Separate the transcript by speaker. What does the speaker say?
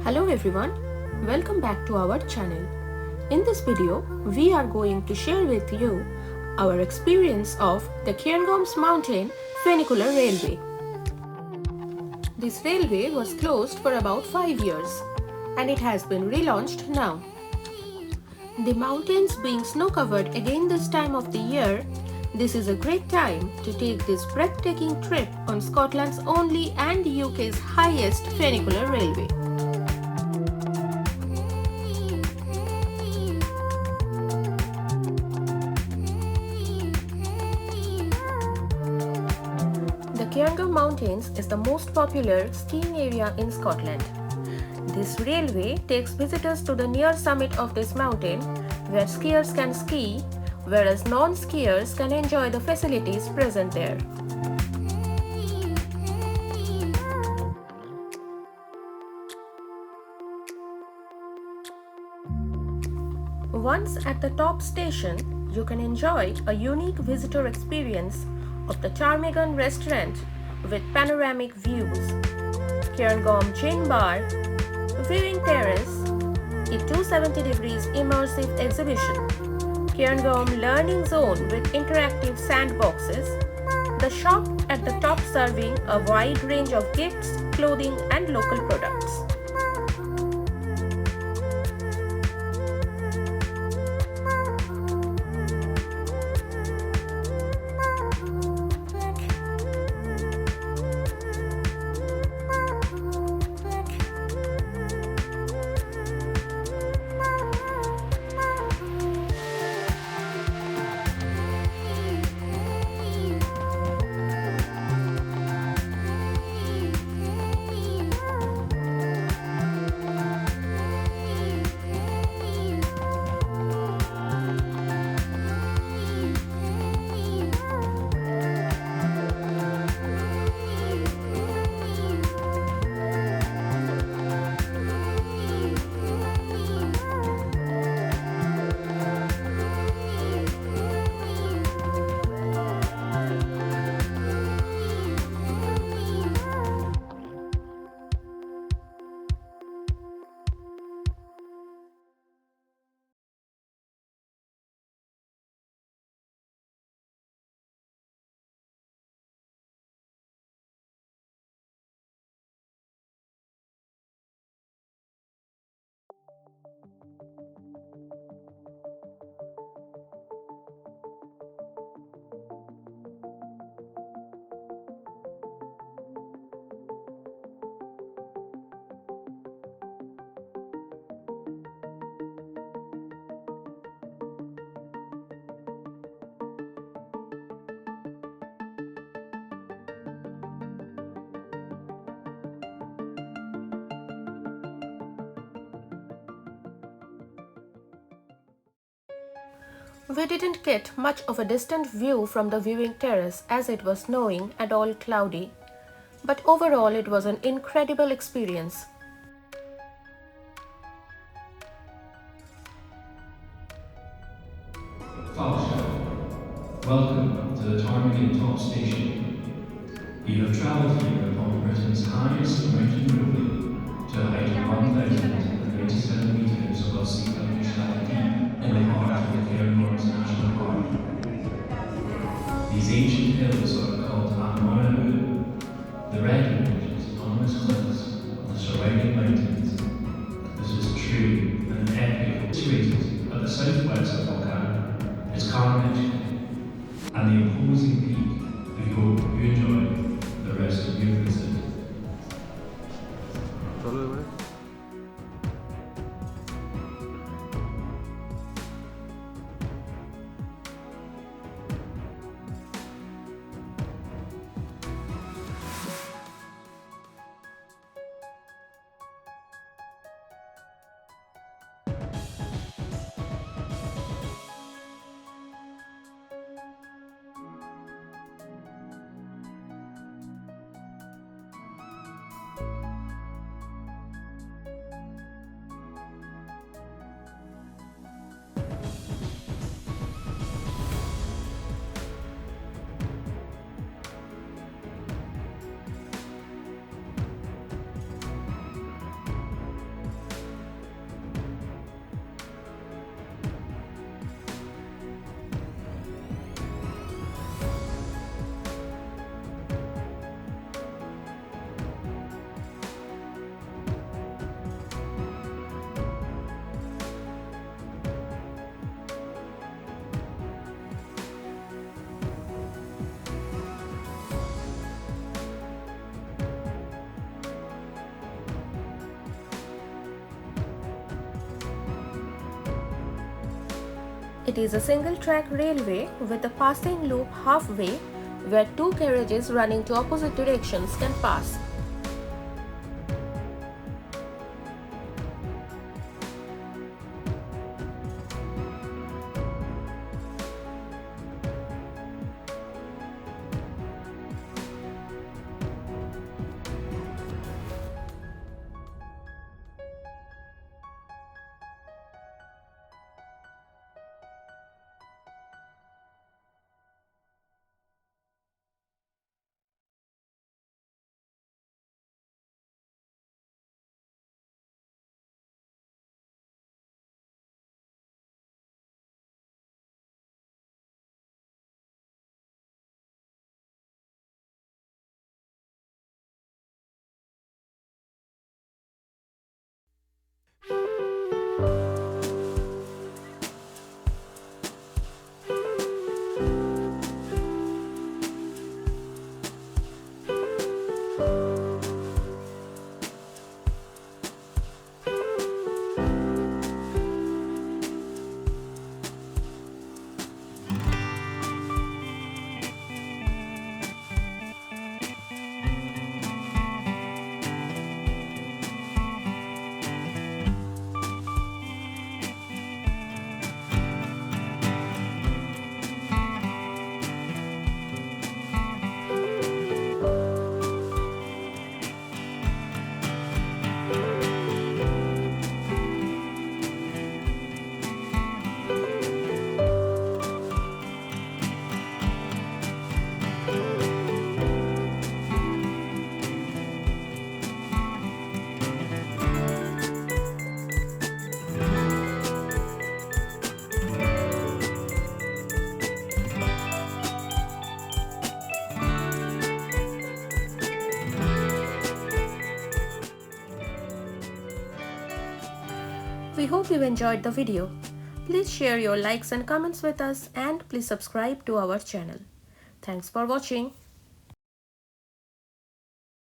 Speaker 1: Hello everyone, welcome back to our channel. In this video, we are going to share with you our experience of the Cairngorms Mountain Funicular Railway. This railway was closed for about 5 years and it has been relaunched now. The mountains being snow covered again this time of the year, this is a great time to take this breathtaking trip on Scotland's only and UK's highest funicular railway. The Cairngorm Mountains is the most popular skiing area in Scotland. This railway takes visitors to the near summit of this mountain where skiers can ski, whereas non-skiers can enjoy the facilities present there. Once at the top station, you can enjoy a unique visitor experience of the Ptarmigan restaurant with panoramic views, Cairngorm Gin Bar, Viewing Terrace, a 270 degrees immersive exhibition, Cairngorm Learning Zone with interactive sandboxes, the shop at the top serving a wide range of gifts, clothing and local products. We didn't get much of a distant view from the viewing terrace as it was snowing and all cloudy, but overall it was an incredible experience.
Speaker 2: Welcome to the Ptarmigan Top Station. You have travelled here upon Britain's highest mountain railway to a height of 1,097 metres above sea level deep in the heart of the Cairngorms National Park. These ancient hills are called Aviemore, the red ranges, enormous cliffs of the surrounding mountains. This is true and epic. Situated at the southwest of Cairngorm is Cairngorms and the imposing peak. We hope you enjoy the rest of your visit.
Speaker 1: It is a single-track railway with a passing loop halfway where two carriages running to opposite directions can pass. We hope you enjoyed the video. Please share your likes and comments with us and please subscribe to our channel. Thanks for watching.